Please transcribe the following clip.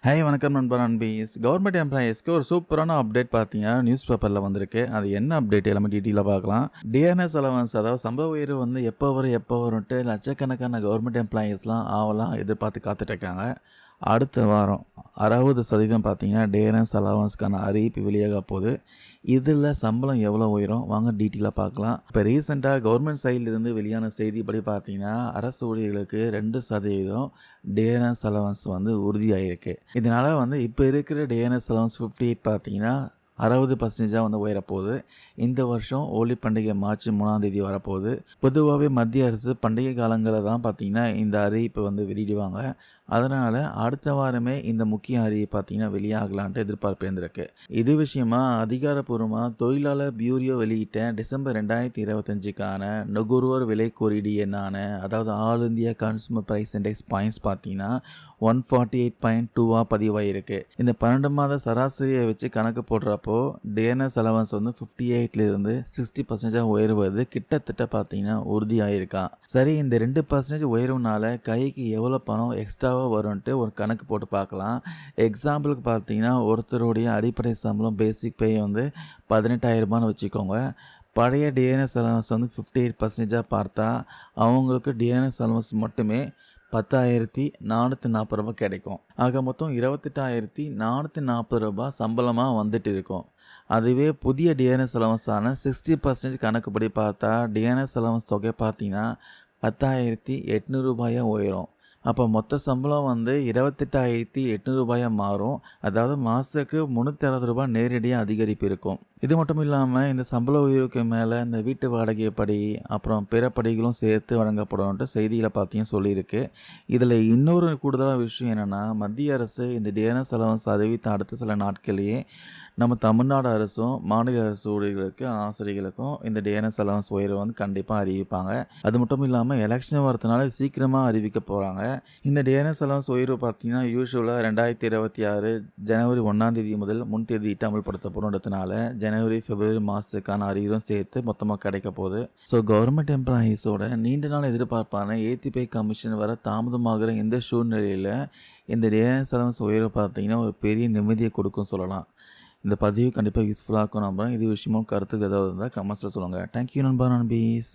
Hi வணக்கம் நண்பா நண்பீஸ். Government எம்ப்ளாயீஸ்க்கு ஒரு சூப்பரான அப்டேட் பார்த்தீங்கன்னா, நியூஸ் பேப்பர்ல வந்திருக்கு. அது என்ன அப்டேட் எல்லாமே டீட்டெயிலா பார்க்கலாம். டிஎன்எஸ் அலவன்ஸ் அதாவது சம்பள உயர்வு வந்து எப்போ வரும்ன்ட்டு லட்சக்கணக்கான கவர்மெண்ட் எம்ப்ளாயீஸ்லாம் ஆவலா எதிர்பார்த்து காத்துட்டு இருக்காங்க. அடுத்த வாரம் 60% பார்த்தீங்கன்னா, டிஎன்எஸ் அலவன்ஸ்க்கான அறிவிப்பு வெளியாக போகுது. இதில் சம்பளம் எவ்வளோ உயரும் வாங்க டீட்டெயிலாக பார்க்கலாம். இப்போ ரீசெண்டாக கவர்மெண்ட் சைட்லேருந்து வெளியான செய்திப்படி பார்த்தீங்கன்னா, அரசு ஊழியர்களுக்கு 2% டிஎன்எஸ் அலவன்ஸ் வந்து உறுதியாயிருக்கு. இதனால் வந்து இப்போ இருக்கிற டிஎன்எஸ் அலவன்ஸ் 58 பார்த்தீங்கன்னா 60% வந்து உயரப்போகுது. இந்த வருஷம் ஹோலி பண்டிகை மார்ச் 3ஆம் தேதி வரப்போகுது. பொதுவாகவே மத்திய அரசு பண்டிகை காலங்களில் தான் பார்த்தீங்கன்னா இந்த அறிவிப்பை வந்து வெளியிடுவாங்க. அதனால் அடுத்த வாரமே இந்த முக்கிய அறிவிப்பு பார்த்தீங்கன்னா வெளியாகலான்ட்டு எதிர்பார்ப்பு இருந்திருக்கு. இது விஷயமா அதிகாரப்பூர்வமாக தொழிலாளர் பியூரோ வெளியிட்ட டிசம்பர் 2025க்கான நுகர்வோர் விலை குறியீடு எண்ணான அதாவது all India consumer price index points பார்த்தீங்கன்னா 148.2 பதிவாயிருக்கு. இந்த 12 மாத சராசரியை வச்சு கணக்கு போடுறப்போ டிஎன்எஸ் அலவன்ஸ் வந்து 58லிருந்து 60% உயர்வது கிட்டத்தட்ட பார்த்தீங்கன்னா உறுதியாயிருக்கான். சரி, இந்த 2% உயர்வுனால கைக்கு எவ்வளோ பணம் எக்ஸ்ட்ராவாக வரும்ன்ட்டு ஒரு கணக்கு போட்டு பார்க்கலாம். எக்ஸாம்பிளுக்கு பார்த்தீங்கன்னா ஒருத்தருடைய அடிப்படை சம்பளம் பேசிக் பே வந்து 18,000 வச்சுக்கோங்க. பழைய டிஎன்எஸ் அலவன்ஸ் வந்து 58% பார்த்தா அவங்களுக்கு டிஎன்எஸ் அலவன்ஸ் மட்டுமே 10,440 கிடைக்கும். ஆக மொத்தம் 28,440 சம்பளமாக வந்துட்டு இருக்கும். அதுவே புதிய டிஎன்எஸ் அலவன்ஸான 60% கணக்குப்படி பார்த்தா டிஎன்எஸ் அலவன்ஸ் தொகை பார்த்தீங்கன்னா 10,800 உயரும். அப்போ மொத்த சம்பளம் வந்து 28,800 மாறும். அதாவது மாதத்துக்கு 360 நேரடியாக அதிகரிப்பு இருக்கும். இது மட்டும் இல்லாமல் இந்த சம்பள உயர்வுக்கு மேலே இந்த வீட்டு வாடகை படி அப்புறம் பிற படிகளும் சேர்த்து வழங்கப்படும்ன்ட்டு செய்தியில் பார்த்தீங்கன்னா சொல்லியிருக்கு. இதில் இன்னொரு கூடுதலான விஷயம் என்னென்னா, மத்திய அரசு இந்த டிஎன்எஸ் அலவன்ஸ் அறிவித்த அடுத்த சில நாட்களையே நம்ம தமிழ்நாடு அரசும் மாநில அரசு ஊழியர்களுக்கு ஆசிரியர்களுக்கும் இந்த டிஎன்எஸ் அலவன்ஸ் உயர்வு வந்து கண்டிப்பாக அறிவிப்பாங்க. அது மட்டும் இல்லாமல் எலெக்ஷன் வரதுனால சீக்கிரமாக அறிவிக்க போகிறாங்க. இந்த டிஎன்எஸ் அலவன்ஸ் உயர்வு பார்த்தீங்கன்னா யூஸ்வலாக 2026 ஜனவரி 1ஆம் தேதி முதல் முன்தேதியிட்டு அமல்படுத்தப்படும்ன்றதுனால ஜனவரி பிப்ரவரி மாதத்துக்கான அறிவியும் சேர்த்து மொத்தமாக கிடைக்க போகுது. ஸோ கவர்மெண்ட் எம்ப்ளாயீஸோட நீண்ட நாள் எதிர்பார்ப்பான ஏத்திபை கமிஷன் வர தாமதமாகிற இந்த சூழ்நிலையில் இந்த டிஎன்எஸ் அலவன்ஸ் உயர்வு பார்த்தீங்கன்னா ஒரு பெரிய நிம்மதியை கொடுக்கும் சொல்லலாம். இந்த பதிவு கண்டிப்பாக யூஸ்ஃபுல்லாக இருக்கும் நம்புகிறேன். இது விஷயமும் கருத்துக்கு ஏதாவது இருந்தால் கமெண்ட்ஸில் சொல்லுங்கள். தேங்க்யூ நண்பா நண்பீஸ்.